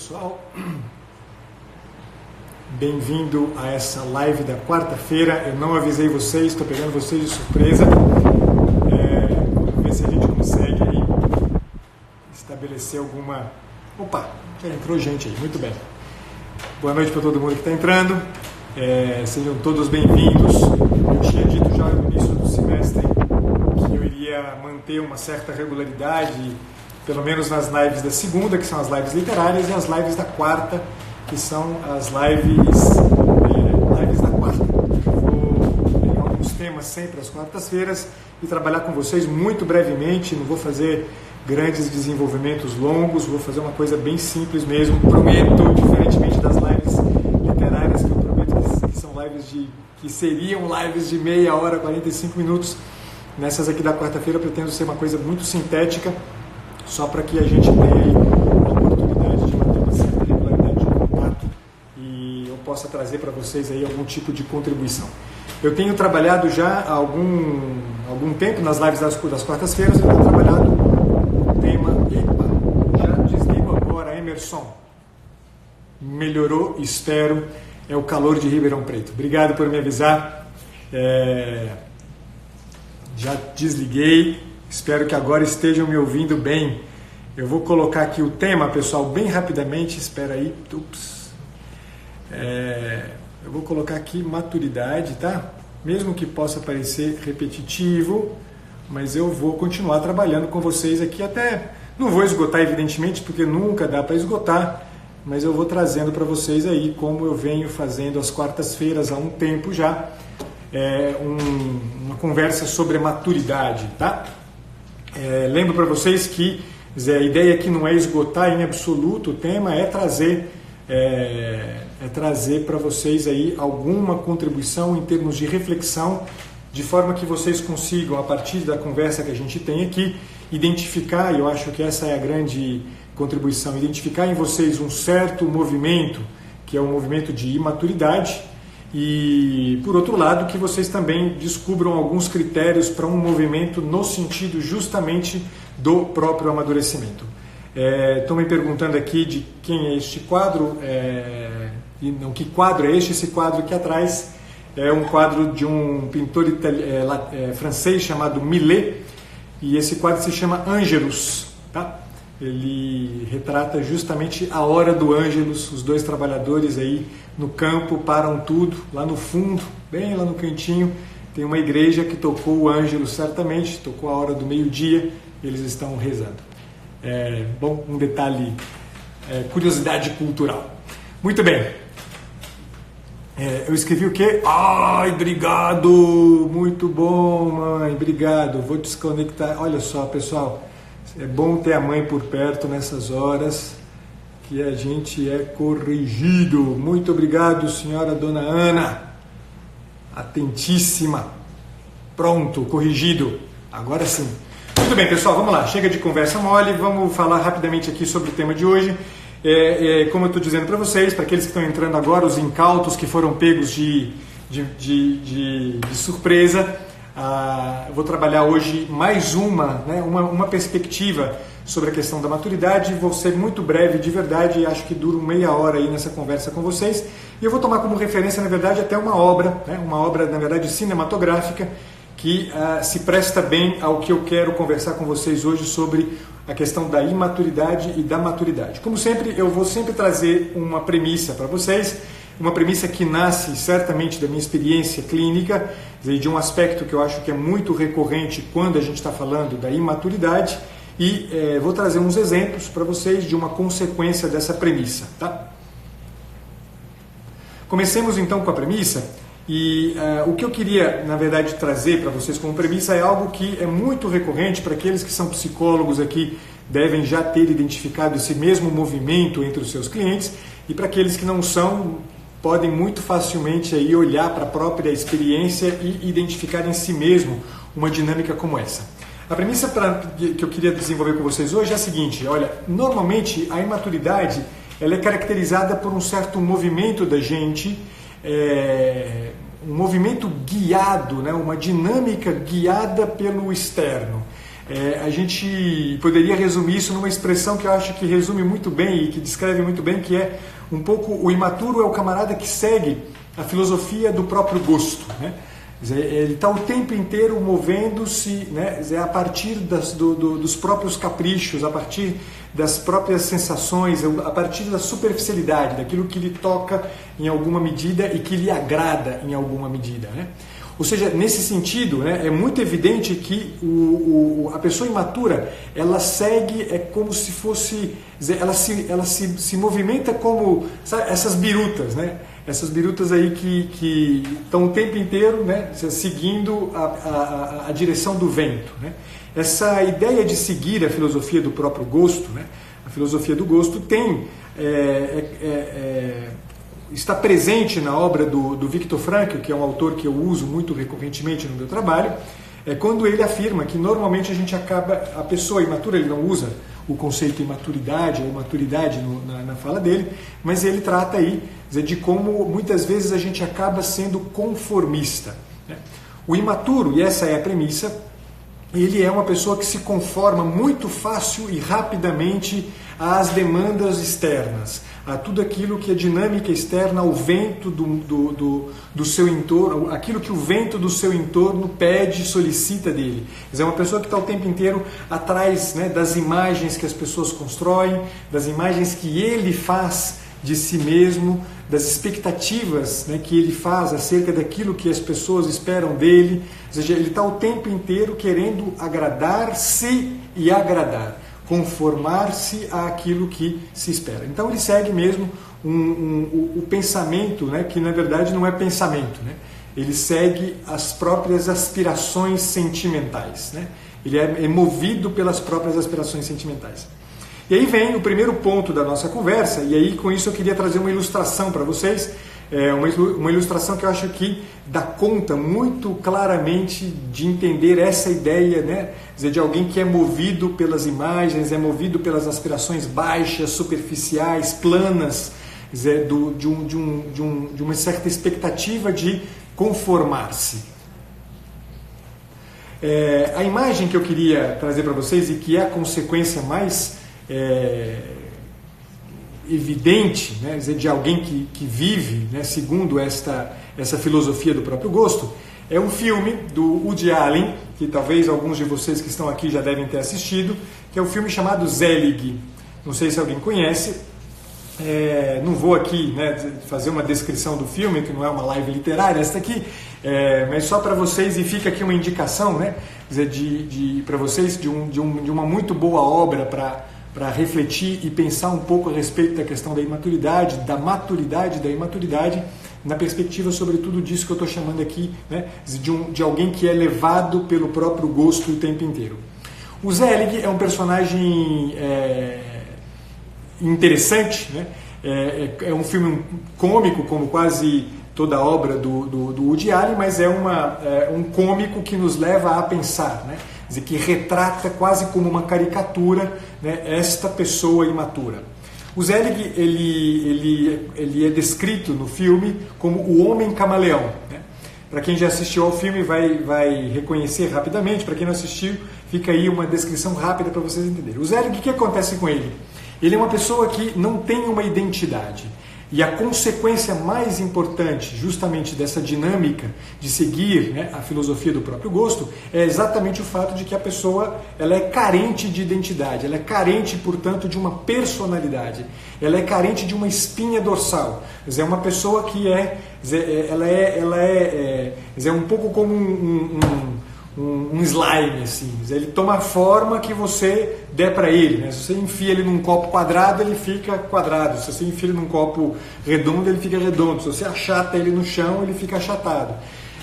pessoal, bem-vindo a essa live da quarta-feira. Eu não avisei vocês, estou pegando vocês de surpresa. Vamos ver se a gente consegue aí estabelecer alguma... Opa, já entrou gente aí, muito bem. Boa noite para todo mundo que está entrando, sejam todos bem-vindos. Eu tinha dito já no início do semestre que eu iria manter uma certa regularidade, pelo menos nas lives da segunda, que são as lives literárias, e as lives da quarta, que são as lives da quarta. Eu vou pegar alguns temas sempre às quartas-feiras e trabalhar com vocês muito brevemente. Não vou fazer grandes desenvolvimentos longos, vou fazer uma coisa bem simples mesmo. Prometo, diferentemente das lives literárias, que eu prometo que são lives que seriam lives de meia hora, 45 minutos. Nessas aqui da quarta-feira eu pretendo ser uma coisa muito sintética, só para que a gente tenha a oportunidade de manter uma certa regularidade de contato e eu possa trazer para vocês aí algum tipo de contribuição. Eu tenho trabalhado já há algum tempo nas lives das quartas-feiras, eu tenho trabalhado o tema... Epa, já desligo agora, Emerson. Melhorou, espero, é o calor de Ribeirão Preto. Obrigado por me avisar. Já desliguei. Espero que agora estejam me ouvindo bem. Eu vou colocar aqui o tema, pessoal, bem rapidamente. Espera aí. Eu vou colocar aqui maturidade, tá? Mesmo que possa parecer repetitivo, mas eu vou continuar trabalhando com vocês aqui até... Não vou esgotar, evidentemente, porque nunca dá para esgotar, mas eu vou trazendo para vocês aí, como eu venho fazendo às quartas-feiras há um tempo já, uma conversa sobre a maturidade, tá? Lembro para vocês que a ideia aqui não é esgotar em absoluto o tema, é trazer para vocês aí alguma contribuição em termos de reflexão, de forma que vocês consigam, a partir da conversa que a gente tem aqui, identificar, e eu acho que essa é a grande contribuição, identificar em vocês um certo movimento, que é o movimento de imaturidade, e, por outro lado, que vocês também descubram alguns critérios para um movimento no sentido justamente do próprio amadurecimento. Estão me perguntando aqui de quem é este quadro, que quadro é este? Esse quadro aqui atrás é um quadro de um pintor francês chamado Millet, e esse quadro se chama Ângelus, tá? Ele retrata justamente a hora do Ângelus, os dois trabalhadores aí no campo param tudo, lá no fundo, bem lá no cantinho, tem uma igreja que tocou o Ângelus certamente, tocou a hora do meio-dia, eles estão rezando. Bom, um detalhe, curiosidade cultural. Muito bem, eu escrevi o quê? Ai, obrigado, muito bom, mãe, obrigado, vou desconectar, olha só, pessoal, é bom ter a mãe por perto nessas horas que a gente é corrigido. Muito obrigado, senhora dona Ana. Atentíssima. Pronto, corrigido. Agora sim. Muito bem, pessoal, vamos lá. Chega de conversa mole. Vamos falar rapidamente aqui sobre o tema de hoje. Como eu estou dizendo para vocês, para aqueles que estão entrando agora, os incautos que foram pegos de surpresa, eu vou trabalhar hoje mais uma perspectiva sobre a questão da maturidade. Vou ser muito breve, de verdade, acho que dura meia hora aí nessa conversa com vocês. E eu vou tomar como referência, na verdade, até uma obra, na verdade, cinematográfica, que se presta bem ao que eu quero conversar com vocês hoje sobre a questão da imaturidade e da maturidade. Como sempre, eu vou sempre trazer uma premissa para vocês, uma premissa que nasce certamente da minha experiência clínica, de um aspecto que eu acho que é muito recorrente quando a gente está falando da imaturidade, e vou trazer uns exemplos para vocês de uma consequência dessa premissa. Tá? Comecemos então com a premissa, e o que eu queria, na verdade, trazer para vocês como premissa é algo que é muito recorrente para aqueles que são psicólogos aqui, devem já ter identificado esse mesmo movimento entre os seus clientes, e para aqueles que não são, podem muito facilmente aí olhar para a própria experiência e identificar em si mesmo uma dinâmica como essa. A premissa que eu queria desenvolver com vocês hoje é a seguinte: olha, normalmente a imaturidade ela é caracterizada por um certo movimento da gente, um movimento guiado, uma dinâmica guiada pelo externo. a gente poderia resumir isso numa expressão que eu acho que resume muito bem e que descreve muito bem, que é um pouco: o imaturo é o camarada que segue a filosofia do próprio gosto, né? Ele está o tempo inteiro movendo-se, né, a partir dos próprios caprichos, a partir das próprias sensações, a partir da superficialidade, daquilo que lhe toca em alguma medida e que lhe agrada em alguma medida, né? Ou seja, nesse sentido, né, é muito evidente que a pessoa imatura, ela segue, é como se fosse, ela se movimenta como, sabe, essas birutas, né? Essas birutas aí que estão o tempo inteiro, né, seguindo a direção do vento, né? Essa ideia de seguir a filosofia do próprio gosto, né, a filosofia do gosto está presente na obra do Viktor Frankl, que é um autor que eu uso muito recorrentemente no meu trabalho, quando ele afirma que normalmente a pessoa imatura, ele não usa o conceito imaturidade ou maturidade na fala dele, mas ele trata aí de como muitas vezes a gente acaba sendo conformista, né? O imaturo, e essa é a premissa, ele é uma pessoa que se conforma muito fácil e rapidamente às demandas externas, a tudo aquilo que é dinâmica externa, ao vento do seu entorno, aquilo que o vento do seu entorno pede, solicita dele. É uma pessoa que está o tempo inteiro atrás, né, das imagens que as pessoas constroem, das imagens que ele faz de si mesmo, das expectativas, né, que ele faz acerca daquilo que as pessoas esperam dele. Ou seja, ele está o tempo inteiro querendo agradar-se e agradar, conformar-se àquilo que se espera. Então ele segue mesmo o pensamento, né, que na verdade não é pensamento, né? Ele segue as próprias aspirações sentimentais, né? Ele é movido pelas próprias aspirações sentimentais. E aí vem o primeiro ponto da nossa conversa, e aí com isso eu queria trazer uma ilustração para vocês, uma ilustração que eu acho que dá conta muito claramente de entender essa ideia, né, de alguém que é movido pelas imagens, é movido pelas aspirações baixas, superficiais, planas, de uma certa expectativa de conformar-se. A imagem que eu queria trazer para vocês, e que é a consequência mais evidente, né, de alguém que vive, né, segundo essa filosofia do próprio gosto, é um filme do Woody Allen, que talvez alguns de vocês que estão aqui já devem ter assistido, que é um filme chamado Zelig. Não sei se alguém conhece. Não vou aqui, né, fazer uma descrição do filme, que não é uma live literária esta aqui, mas só para vocês, e fica aqui uma indicação, né, para vocês de uma muito boa obra para refletir e pensar um pouco a respeito da questão da imaturidade, da maturidade, da imaturidade, na perspectiva, sobretudo, disso que eu estou chamando aqui, né, de alguém que é levado pelo próprio gosto o tempo inteiro. O Zelig é um personagem interessante, né? É um filme cômico, como quase toda a obra do Woody Allen, mas é um cômico que nos leva a pensar, né? Quer dizer, que retrata quase como uma caricatura, né, esta pessoa imatura. O Zelig, ele é descrito no filme como o homem camaleão, né? Para quem já assistiu ao filme vai reconhecer rapidamente, para quem não assistiu, fica aí uma descrição rápida para vocês entenderem. O Zelig, o que acontece com ele? Ele é uma pessoa que não tem uma identidade. E a consequência mais importante, justamente dessa dinâmica de seguir, né, a filosofia do próprio gosto, é exatamente o fato de que a pessoa ela é carente de identidade, ela é carente, portanto, de uma personalidade, ela é carente de uma espinha dorsal. É uma pessoa que ela é um pouco como um slime, assim. Ele toma a forma que você der para ele, né? Se você enfia ele num copo quadrado, ele fica quadrado. Se você enfia ele num copo redondo, ele fica redondo. Se você achata ele no chão, ele fica achatado.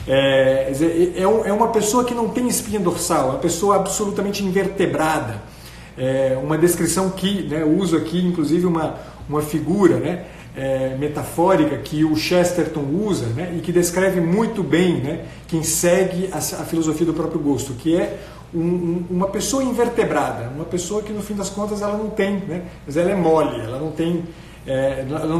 É uma pessoa que não tem espinha dorsal, é uma pessoa absolutamente invertebrada. Uma descrição que, né, eu uso aqui, inclusive, uma figura, né, metafórica que o Chesterton usa, né, e que descreve muito bem, né, quem segue a filosofia do próprio gosto, que é uma pessoa invertebrada, uma pessoa que no fim das contas ela não tem, né, mas ela é mole, ela não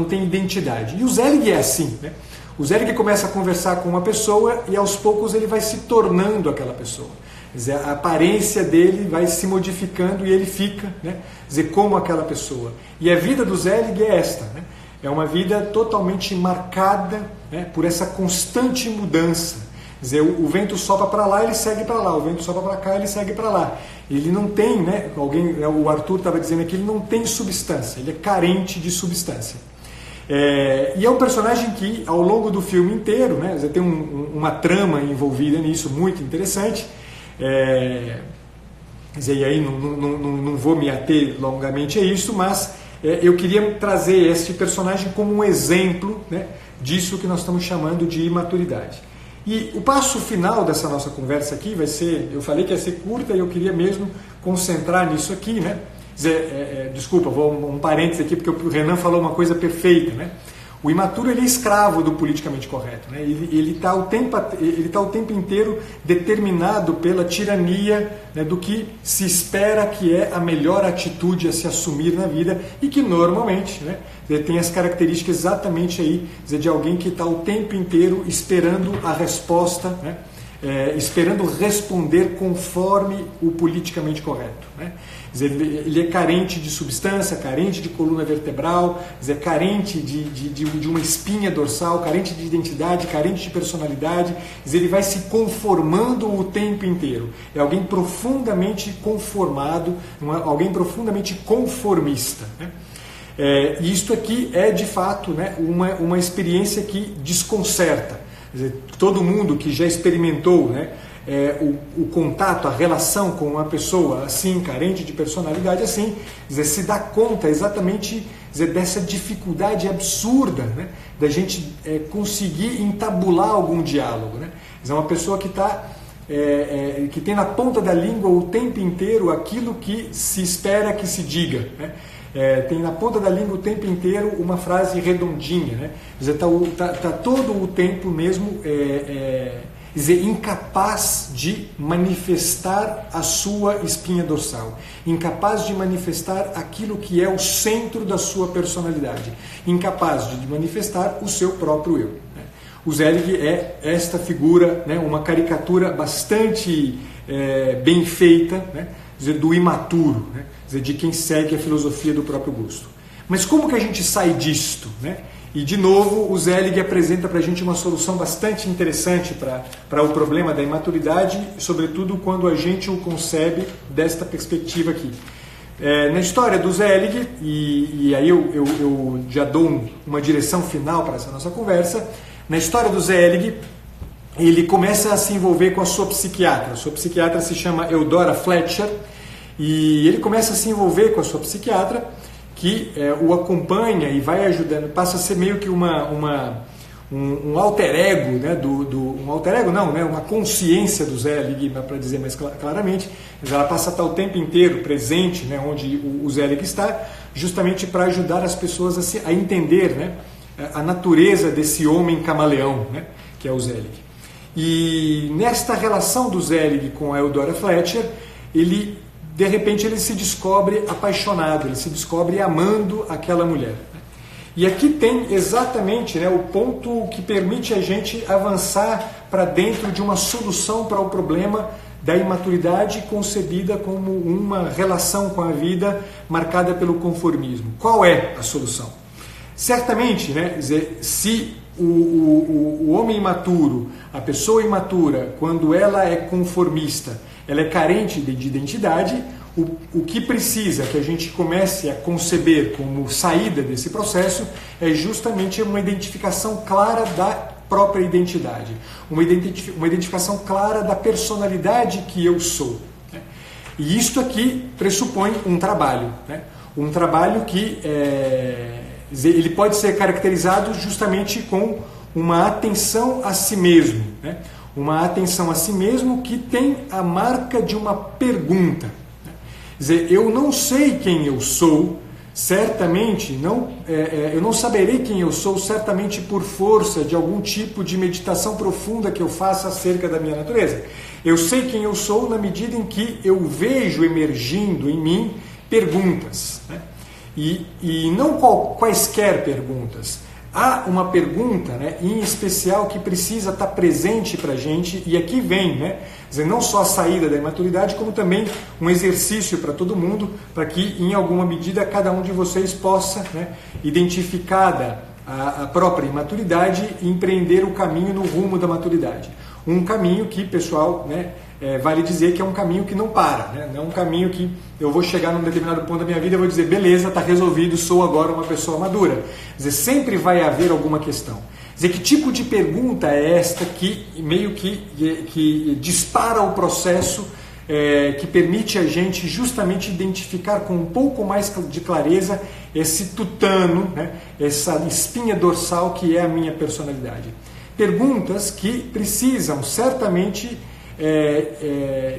tem identidade. E o Zelig é assim, né? O Zelig começa a conversar com uma pessoa e aos poucos ele vai se tornando aquela pessoa. Quer dizer, a aparência dele vai se modificando e ele fica, né? Quer dizer, como aquela pessoa. E a vida do Zelig é esta, né? É uma vida totalmente marcada, né, por essa constante mudança. Quer dizer, o vento sopra para lá, ele segue para lá, o vento sopra para cá, ele segue para lá. Ele não tem, né, o Arthur estava dizendo aqui, ele não tem substância, ele é carente de substância. E é um personagem que, ao longo do filme inteiro, né, tem uma trama envolvida nisso muito interessante. Quer dizer, e aí não vou me ater longamente a isso, mas eu queria trazer este personagem como um exemplo, né, disso que nós estamos chamando de imaturidade. E o passo final dessa nossa conversa aqui vai ser, eu falei que ia ser curta e eu queria mesmo concentrar nisso aqui, né? Desculpa, vou um parênteses aqui, porque o Renan falou uma coisa perfeita, né? O imaturo, ele é escravo do politicamente correto, né? Ele está o tempo inteiro determinado pela tirania, né, do que se espera que é a melhor atitude a se assumir na vida e que normalmente, né, tem as características exatamente aí, de alguém que está o tempo inteiro esperando a resposta, né? Esperando responder conforme o politicamente correto, né? Ele é carente de substância, carente de coluna vertebral, carente de uma espinha dorsal, carente de identidade, carente de personalidade. Ele vai se conformando o tempo inteiro. É alguém profundamente conformado, alguém profundamente conformista, né? E isto aqui é, de fato, né, uma experiência que desconcerta. Quer dizer, todo mundo que já experimentou, né, o contato, a relação com uma pessoa assim, carente de personalidade assim, se dá conta exatamente dessa dificuldade absurda, né, da gente conseguir entabular algum diálogo, né? É uma pessoa que que tem na ponta da língua o tempo inteiro aquilo que se espera que se diga, né? Tem na ponta da língua o tempo inteiro uma frase redondinha, né? Está todo o tempo mesmo incapaz de manifestar a sua espinha dorsal, incapaz de manifestar aquilo que é o centro da sua personalidade, incapaz de manifestar o seu próprio eu, né? O Zelig é esta figura, né, uma caricatura bastante bem feita, né, do imaturo, né, de quem segue a filosofia do próprio gosto. Mas como que a gente sai disto, né? E, de novo, o Zelig apresenta para a gente uma solução bastante interessante para o problema da imaturidade, sobretudo quando a gente o concebe desta perspectiva aqui. Na história do Zelig, e aí eu já dou uma direção final para essa nossa conversa, na história do Zelig, ele começa a se envolver com a sua psiquiatra. A sua psiquiatra se chama Eudora Fletcher, e ele começa a se envolver com a sua psiquiatra, que o acompanha e vai ajudando, passa a ser meio que um alter ego, né, um alter ego não, né, uma consciência do Zelig, para dizer mais claramente. Ela passa a estar o tempo inteiro presente, né, onde o Zelig está, justamente para ajudar as pessoas a entender, né, a natureza desse homem camaleão, né, que é o Zelig. E nesta relação do Zelig com a Eudora Fletcher, de repente ele se descobre apaixonado, ele se descobre amando aquela mulher. E aqui tem exatamente, né, o ponto que permite a gente avançar para dentro de uma solução para o problema da imaturidade concebida como uma relação com a vida marcada pelo conformismo. Qual é a solução? Certamente, né, se o homem imaturo, a pessoa imatura, quando ela é conformista, ela é carente de identidade, o que precisa que a gente comece a conceber como saída desse processo é justamente uma identificação clara da própria identidade, uma identificação clara da personalidade que eu sou, né? E isto aqui pressupõe um trabalho, né? Um trabalho que ele pode ser caracterizado justamente com uma atenção a si mesmo, né? Uma atenção a si mesmo que tem a marca de uma pergunta. Quer dizer, eu não sei quem eu sou, certamente, eu não saberei quem eu sou, certamente por força de algum tipo de meditação profunda que eu faça acerca da minha natureza. Eu sei quem eu sou na medida em que eu vejo emergindo em mim perguntas, né? E não quaisquer perguntas, há uma pergunta, né, em especial que precisa estar presente para a gente, e aqui vem, né, dizer, não só a saída da imaturidade, como também um exercício para todo mundo, para que em alguma medida cada um de vocês possa, né, identificada a própria imaturidade, empreender o caminho no rumo da maturidade. Um caminho que, pessoal, né, vale dizer que é um caminho que não para, né? Não é um caminho que eu vou chegar num determinado ponto da minha vida e vou dizer, beleza, está resolvido, sou agora uma pessoa madura. Quer dizer, sempre vai haver alguma questão. Quer dizer, que tipo de pergunta é esta que meio que dispara o processo, que permite a gente justamente identificar com um pouco mais de clareza esse tutano, né? Essa espinha dorsal que é a minha personalidade. Perguntas que precisam certamente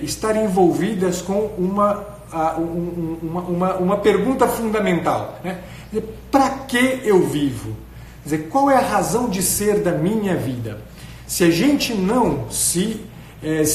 estar envolvidas com uma pergunta fundamental, né? Para que eu vivo? Quer dizer, qual é a razão de ser da minha vida? Se a gente não se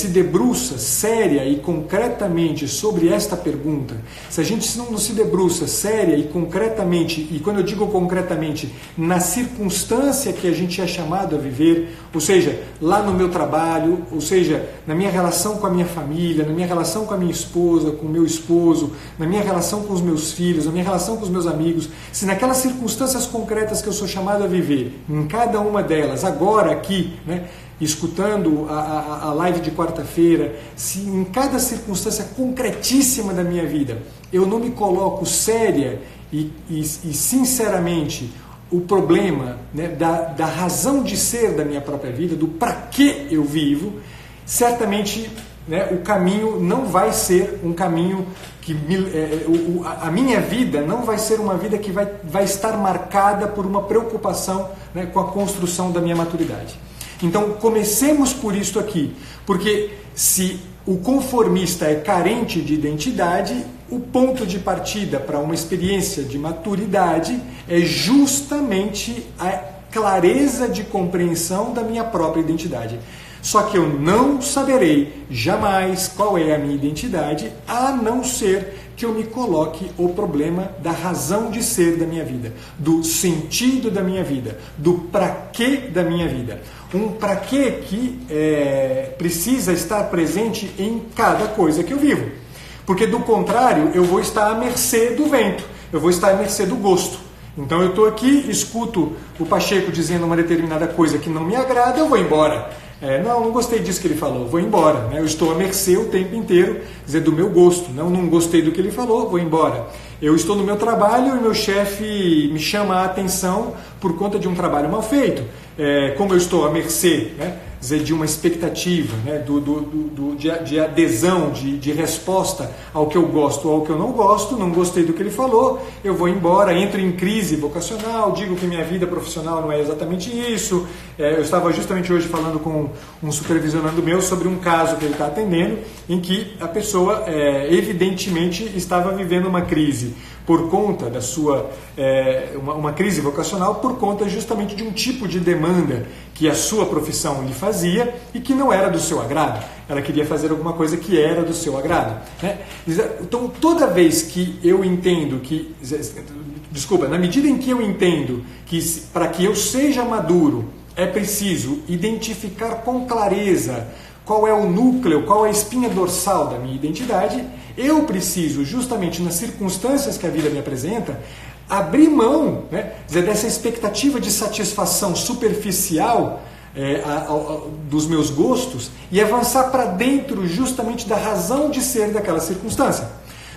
debruça séria e concretamente sobre esta pergunta, se a gente não se debruça séria e concretamente, e quando eu digo concretamente, na circunstância que a gente é chamado a viver, ou seja, lá no meu trabalho, ou seja, na minha relação com a minha família, na minha relação com a minha esposa, com o meu esposo, na minha relação com os meus filhos, na minha relação com os meus amigos, se naquelas circunstâncias concretas que eu sou chamado a viver, em cada uma delas, agora aqui, né, escutando a live de quarta-feira, se em cada circunstância concretíssima da minha vida eu não me coloco séria e sinceramente o problema, né, da razão de ser da minha própria vida, do para que eu vivo, certamente, né, o caminho não vai ser um caminho que a minha vida não vai ser uma vida que vai estar marcada por uma preocupação, né, com a construção da minha maturidade. Então, comecemos por isto aqui, porque se o conformista é carente de identidade, o ponto de partida para uma experiência de maturidade é justamente a clareza de compreensão da minha própria identidade. Só que eu não saberei jamais qual é a minha identidade, a não ser que eu me coloque o problema da razão de ser da minha vida, do sentido da minha vida, do para quê da minha vida. Um para quê que precisa estar presente em cada coisa que eu vivo. Porque do contrário, eu vou estar à mercê do vento, eu vou estar à mercê do gosto. Então eu estou aqui, escuto o Pacheco dizendo uma determinada coisa que não me agrada, eu vou embora. Não gostei disso que ele falou, vou embora. Né? Eu estou à mercê o tempo inteiro, dizer, do meu gosto. Não gostei do que ele falou, vou embora. Eu estou no meu trabalho e meu chefe me chama a atenção por conta de um trabalho mal feito. Como eu estou à mercê, né, dizer, de uma expectativa, né, de adesão, de resposta ao que eu gosto ou ao que eu não gosto, não gostei do que ele falou, eu vou embora, entro em crise vocacional, digo que minha vida profissional não é exatamente isso. Eu estava justamente hoje falando com um supervisionando meu sobre um caso que ele está atendendo, em que a pessoa evidentemente estava vivendo uma crise por conta da sua, uma crise vocacional, por conta justamente de um tipo de demanda que a sua profissão lhe fazia e que não era do seu agrado. Ela queria fazer alguma coisa que era do seu agrado. Né? Então, toda vez que eu entendo que... Desculpa, na medida em que eu entendo que para que eu seja maduro é preciso identificar com clareza qual é o núcleo, qual é a espinha dorsal da minha identidade, eu preciso, justamente nas circunstâncias que a vida me apresenta, abrir mão, né, dessa expectativa de satisfação superficial dos meus gostos e avançar para dentro justamente da razão de ser daquela circunstância.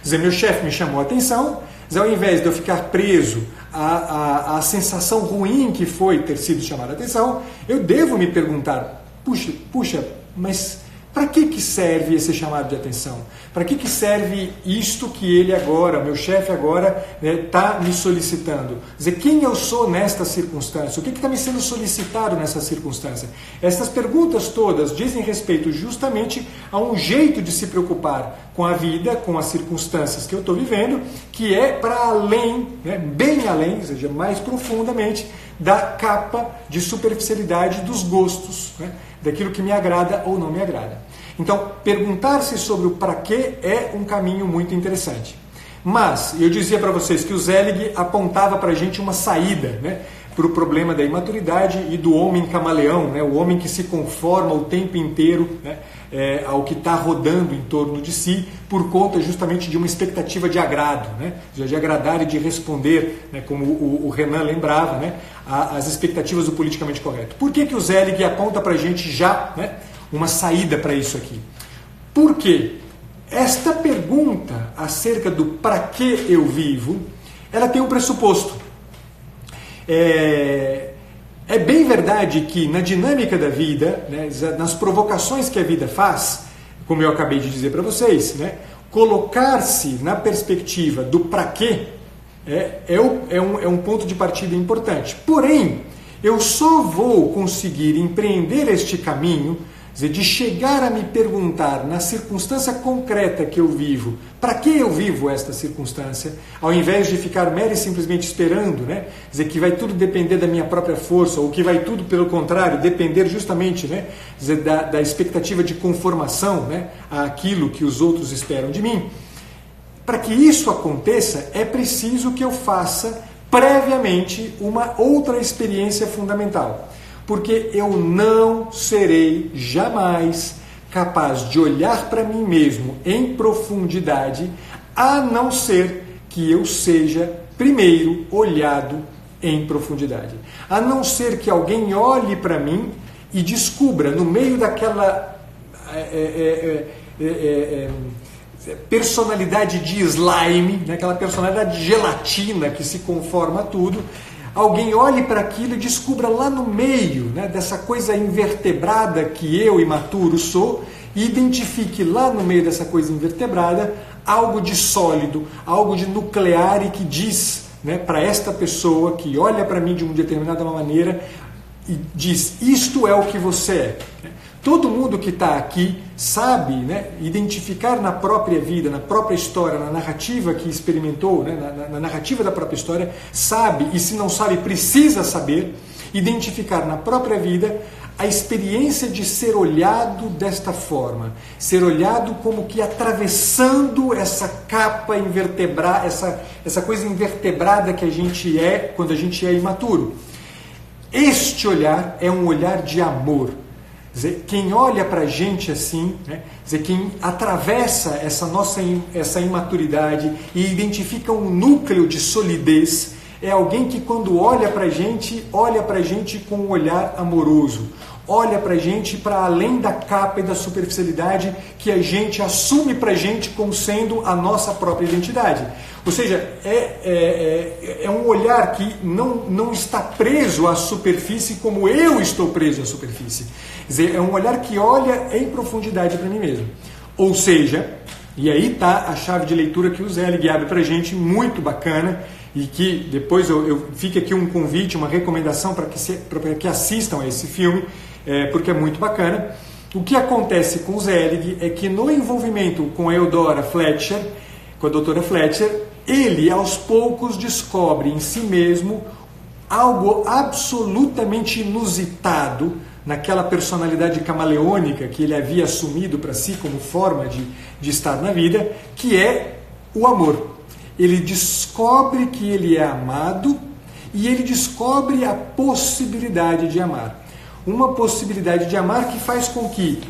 Meu chefe me chamou a atenção, ao invés de eu ficar preso à sensação ruim que foi ter sido chamado a atenção, eu devo me perguntar, puxa, mas para que serve esse chamado de atenção? Para que serve isto que ele agora, meu chefe agora, está me solicitando? Quer dizer, quem eu sou nesta circunstância? O que está me sendo solicitado nessa circunstância? Essas perguntas todas dizem respeito justamente a um jeito de se preocupar com a vida, com as circunstâncias que eu estou vivendo, que é para além, né, bem além, ou seja, mais profundamente, da capa de superficialidade dos gostos, né, daquilo que me agrada ou não me agrada. Então, perguntar-se sobre o para quê é um caminho muito interessante. Mas, eu dizia para vocês que o Zelig apontava para a gente uma saída, né? para o problema da imaturidade e do homem camaleão, né? O homem que se conforma o tempo inteiro, né? Ao que está rodando em torno de si, por conta justamente de uma expectativa de agrado, né? De agradar e de responder, né? Como o Renan lembrava, né? As expectativas do politicamente correto. Por que o Zelig aponta para a gente já, né? Uma saída para isso aqui? Por quê? Esta pergunta acerca do para que eu vivo, ela tem um pressuposto. É bem verdade que na dinâmica da vida, né, nas provocações que a vida faz, como eu acabei de dizer para vocês, né, colocar-se na perspectiva do para quê é um ponto de partida importante. Porém, eu só vou conseguir empreender este caminho, de chegar a me perguntar na circunstância concreta que eu vivo, para que eu vivo esta circunstância, ao invés de ficar mera e simplesmente esperando, né? Dizer que vai tudo depender da minha própria força, ou que vai tudo, pelo contrário, depender justamente, né? Dizer, da expectativa de conformação, né? Àquilo que os outros esperam de mim. Para que isso aconteça, é preciso que eu faça previamente uma outra experiência fundamental. Porque eu não serei jamais capaz de olhar para mim mesmo em profundidade, a não ser que eu seja primeiro olhado em profundidade. A não ser que alguém olhe para mim e descubra, no meio daquela personalidade de slime, né, aquela personalidade de gelatina que se conforma a tudo, alguém olhe para aquilo e descubra lá no meio, né, dessa coisa invertebrada que eu, imaturo, sou, e identifique lá no meio dessa coisa invertebrada algo de sólido, algo de nuclear e que diz, né, para esta pessoa que olha para mim de uma determinada maneira e diz, isto é o que você é. Todo mundo que está aqui sabe, né, identificar na própria vida, na própria história, na narrativa que experimentou, né, na narrativa da própria história, sabe, e se não sabe, precisa saber, identificar na própria vida a experiência de ser olhado desta forma, ser olhado como que atravessando essa capa invertebrada, essa coisa invertebrada que a gente é quando a gente é imaturo. Este olhar é um olhar de amor. Quem olha para a gente assim, né, quem atravessa essa imaturidade e identifica um núcleo de solidez, é alguém que quando olha para a gente com um olhar amoroso, olha para a gente para além da capa e da superficialidade que a gente assume para a gente como sendo a nossa própria identidade. Ou seja, é um olhar que não está preso à superfície como eu estou preso à superfície. Quer dizer, é um olhar que olha em profundidade para mim mesmo. Ou seja, e aí está a chave de leitura que o Zelig abre para a gente, muito bacana, e que depois fica aqui um convite, uma recomendação para que assistam a esse filme, porque é muito bacana. O que acontece com o Zelig é que no envolvimento com a Eudora Fletcher, com a doutora Fletcher, ele aos poucos descobre em si mesmo algo absolutamente inusitado naquela personalidade camaleônica que ele havia assumido para si como forma de estar na vida, que é o amor. Ele descobre que ele é amado e ele descobre a possibilidade de amar. Uma possibilidade de amar que faz com que,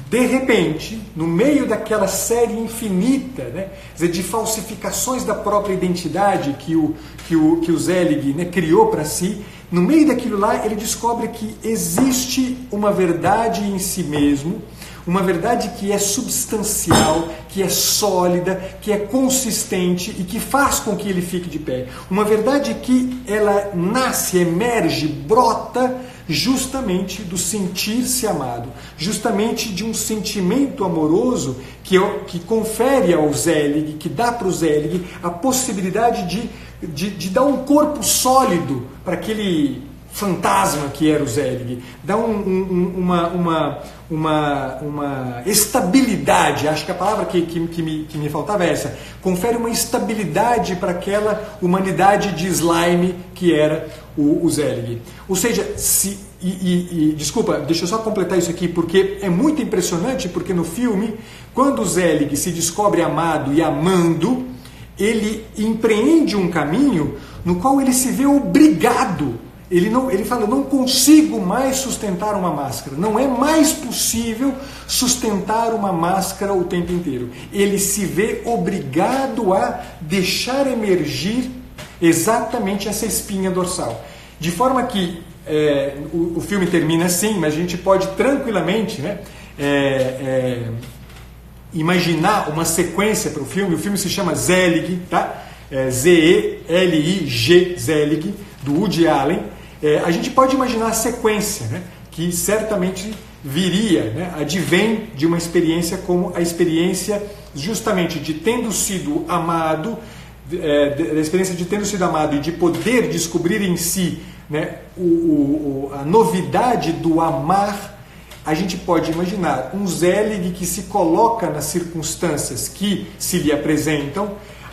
de repente, no meio daquela série infinita, né, de falsificações da própria identidade que o Zelig, né, criou para si, no meio daquilo lá ele descobre que existe uma verdade em si mesmo, uma verdade que é substancial, que é sólida, que é consistente e que faz com que ele fique de pé. Uma verdade que ela nasce, emerge, brota justamente do sentir-se amado, justamente de um sentimento amoroso que confere ao Zelig, que dá para o Zelig a possibilidade de dar um corpo sólido para aquele fantasma que era o Zelig, dá uma estabilidade, acho que a palavra que me faltava é essa, confere uma estabilidade para aquela humanidade de slime que era o Zelig. Ou seja, desculpa, deixa eu só completar isso aqui, porque é muito impressionante, porque no filme, quando o Zelig se descobre amado e amando, ele empreende um caminho no qual ele se vê obrigado, Ele fala, não consigo mais sustentar uma máscara. Não é mais possível sustentar uma máscara o tempo inteiro. Ele se vê obrigado a deixar emergir exatamente essa espinha dorsal. De forma que o filme termina assim, mas a gente pode tranquilamente, né, imaginar uma sequência para o filme. O filme se chama Zelig, tá? Z-E-L-I-G, Zelig, do Woody Allen. A gente pode imaginar a sequência, né, que certamente viria, né, advém de uma experiência como a experiência justamente de tendo sido amado, da experiência de tendo sido amado e de poder descobrir em si, né, a novidade do amar. A gente pode imaginar um Zelig que se coloca nas circunstâncias que se lhe apresentam,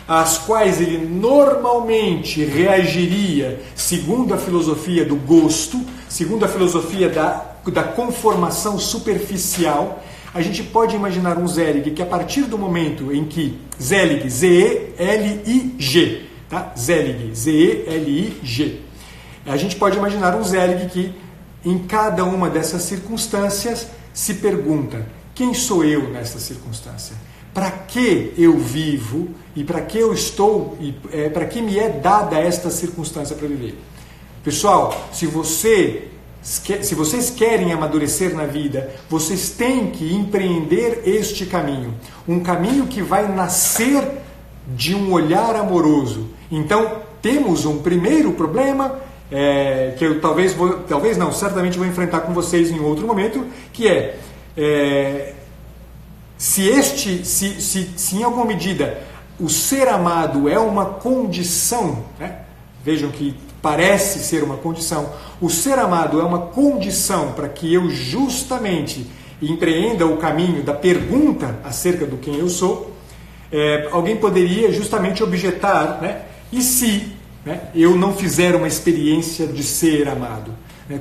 às quais ele normalmente reagiria segundo a filosofia do gosto, segundo a filosofia da conformação superficial. A gente pode imaginar um Zelig que, a partir do momento em que Zelig, Z-E-L-I-G, tá? Zelig, Z-E-L-I-G. A gente pode imaginar um Zelig que, em cada uma dessas circunstâncias, se pergunta: quem sou eu nessa circunstância? Para que eu vivo e para que eu estou e para que me é dada esta circunstância para viver? Pessoal, se vocês querem amadurecer na vida, vocês têm que empreender este caminho. Um caminho que vai nascer de um olhar amoroso. Então, temos um primeiro problema que eu certamente vou enfrentar com vocês em outro momento, que se em alguma medida o ser amado é uma condição, né? Vejam que parece ser uma condição, o ser amado é uma condição para que eu justamente empreenda o caminho da pergunta acerca do quem eu sou. Alguém poderia justamente objetar, né? E se, né, eu não fizer uma experiência de ser amado?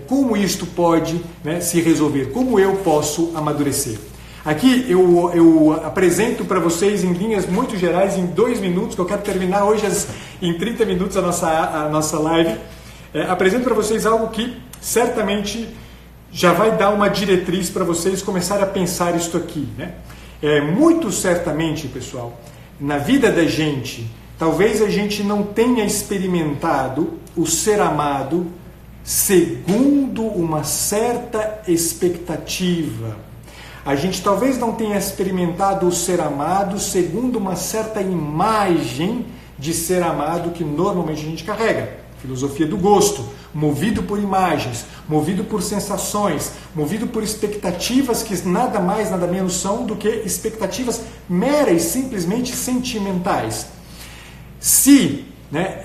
Como isto pode, né, se resolver? Como eu posso amadurecer? Aqui eu apresento para vocês em linhas muito gerais, em 2 minutos, que eu quero terminar hoje em 30 minutos a nossa live. Apresento para vocês algo que certamente já vai dar uma diretriz para vocês começarem a pensar isto aqui, né? Muito certamente, pessoal, na vida da gente, talvez a gente não tenha experimentado o ser amado segundo uma certa expectativa. A gente talvez não tenha experimentado o ser amado segundo uma certa imagem de ser amado que normalmente a gente carrega. Filosofia do gosto, movido por imagens, movido por sensações, movido por expectativas que nada mais, nada menos são do que expectativas meras e simplesmente sentimentais. Se, né,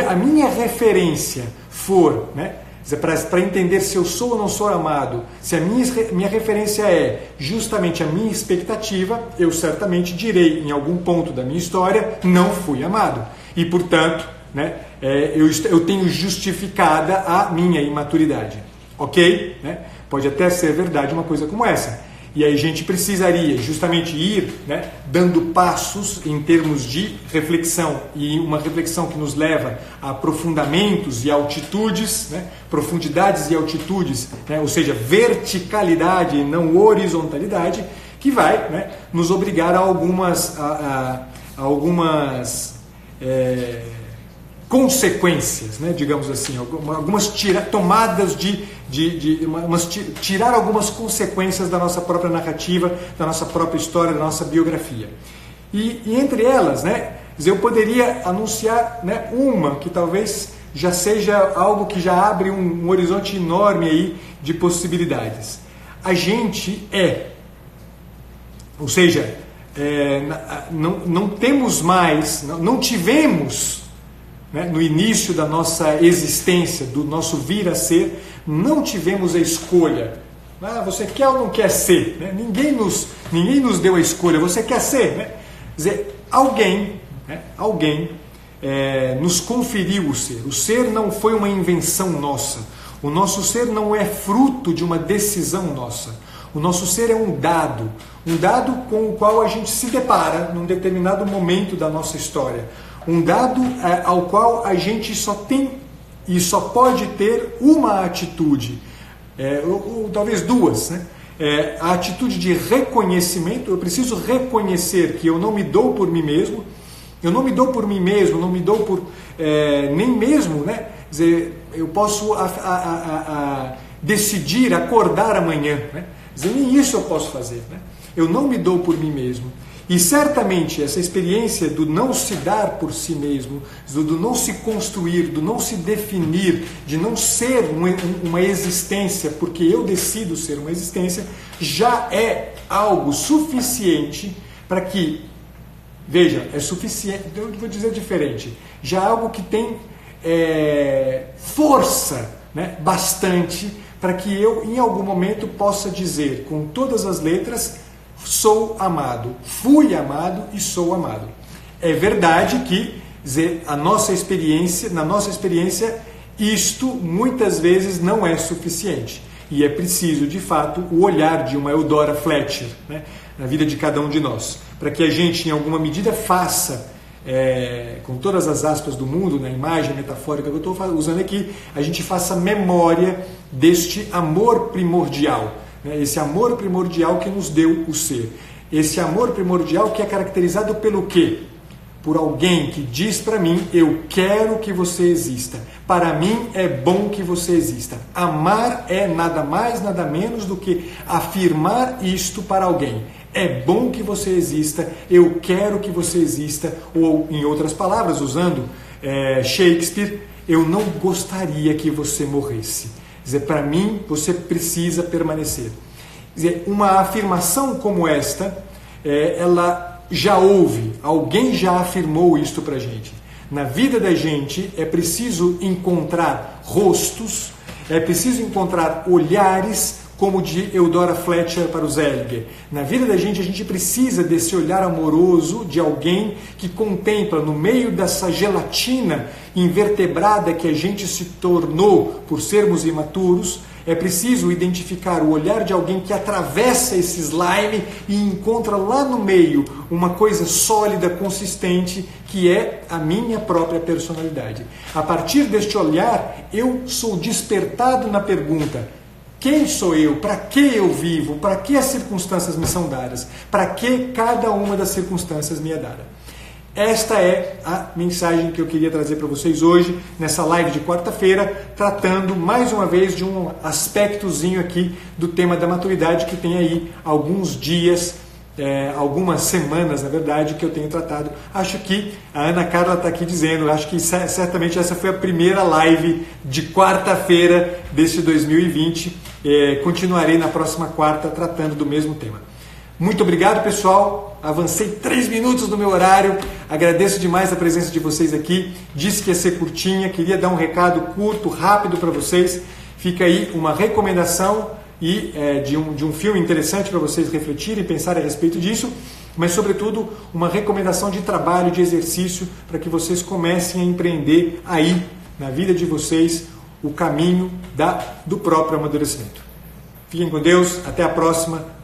a minha referência for, né, para entender se eu sou ou não sou amado, se a minha referência é justamente a minha expectativa, eu certamente direi em algum ponto da minha história: não fui amado. E, portanto, né, eu tenho justificada a minha imaturidade. Ok? Né? Pode até ser verdade uma coisa como essa. E aí a gente precisaria justamente ir, né, dando passos em termos de reflexão, e uma reflexão que nos leva a aprofundamentos e altitudes, né, profundidades e altitudes, né, ou seja, verticalidade e não horizontalidade, que vai, né, nos obrigar a algumas consequências, né, digamos assim, algumas tomadas tirar algumas consequências da nossa própria narrativa, da nossa própria história, da nossa biografia. E entre elas, né, eu poderia anunciar, né, uma que talvez já seja algo que já abre um horizonte enorme aí de possibilidades. A gente ou seja, não temos mais, não tivemos, né, no início da nossa existência, do nosso vir a ser, não tivemos a escolha. Você quer ou não quer ser? Né? Ninguém nos deu a escolha. Você quer ser? Né? Quer dizer, alguém nos conferiu o ser. O ser não foi uma invenção nossa. O nosso ser não é fruto de uma decisão nossa. O nosso ser é um dado com o qual a gente se depara num determinado momento da nossa história. Um dado ao qual a gente só tem e só pode ter uma atitude, ou talvez duas, né? A atitude de reconhecimento. Eu preciso reconhecer que eu não me dou por mim mesmo, eu não me dou por mim mesmo, não me dou por nem mesmo, né? Quer dizer, eu posso decidir acordar amanhã, né? Quer dizer, nem isso eu posso fazer, né? Eu não me dou por mim mesmo. E certamente essa experiência do não se dar por si mesmo, do não se construir, do não se definir, de não ser uma existência, porque eu decido ser uma existência, já é algo suficiente para que, veja, é suficiente, eu vou dizer diferente, já é algo que tem força, né, bastante para que eu em algum momento possa dizer com todas as letras: sou amado, fui amado e sou amado. É verdade que na nossa experiência, isto muitas vezes não é suficiente. E é preciso, de fato, o olhar de uma Eudora Fletcher, né, na vida de cada um de nós, para que a gente, em alguma medida, faça, com todas as aspas do mundo, na imagem metafórica que eu estou usando aqui, a gente faça memória deste amor primordial. Esse amor primordial que nos deu o ser. Esse amor primordial que é caracterizado pelo quê? Por alguém que diz para mim: eu quero que você exista. Para mim é bom que você exista. Amar é nada mais, nada menos do que afirmar isto para alguém. É bom que você exista, eu quero que você exista. Ou, em outras palavras, usando Shakespeare, eu não gostaria que você morresse. Quer dizer, para mim, você precisa permanecer. Quer dizer, uma afirmação como esta, ela já houve, alguém já afirmou isto para a gente. Na vida da gente é preciso encontrar rostos, é preciso encontrar olhares, como de Eudora Fletcher para o Zeliger. Na vida da gente, a gente precisa desse olhar amoroso de alguém que contempla, no meio dessa gelatina invertebrada que a gente se tornou por sermos imaturos, é preciso identificar o olhar de alguém que atravessa esse slime e encontra lá no meio uma coisa sólida, consistente, que é a minha própria personalidade. A partir deste olhar, eu sou despertado na pergunta: quem sou eu? Para que eu vivo? Para que as circunstâncias me são dadas? Para que cada uma das circunstâncias me é dada? Esta é a mensagem que eu queria trazer para vocês hoje, nessa live de quarta-feira, tratando mais uma vez de um aspectozinho aqui do tema da maturidade, que tem aí alguns dias, algumas semanas, na verdade, que eu tenho tratado. Acho que a Ana Carla está aqui dizendo, acho que certamente essa foi a primeira live de quarta-feira deste 2020. Continuarei na próxima quarta tratando do mesmo tema. Muito obrigado, pessoal. Avancei 3 minutos no meu horário. Agradeço demais a presença de vocês aqui. Disse que ia ser curtinha. Queria dar um recado curto, rápido para vocês. Fica aí uma recomendação de um filme interessante para vocês refletirem e pensarem a respeito disso. Mas, sobretudo, uma recomendação de trabalho, de exercício, para que vocês comecem a empreender aí, na vida de vocês, o caminho do próprio amadurecimento. Fiquem com Deus. Até a próxima.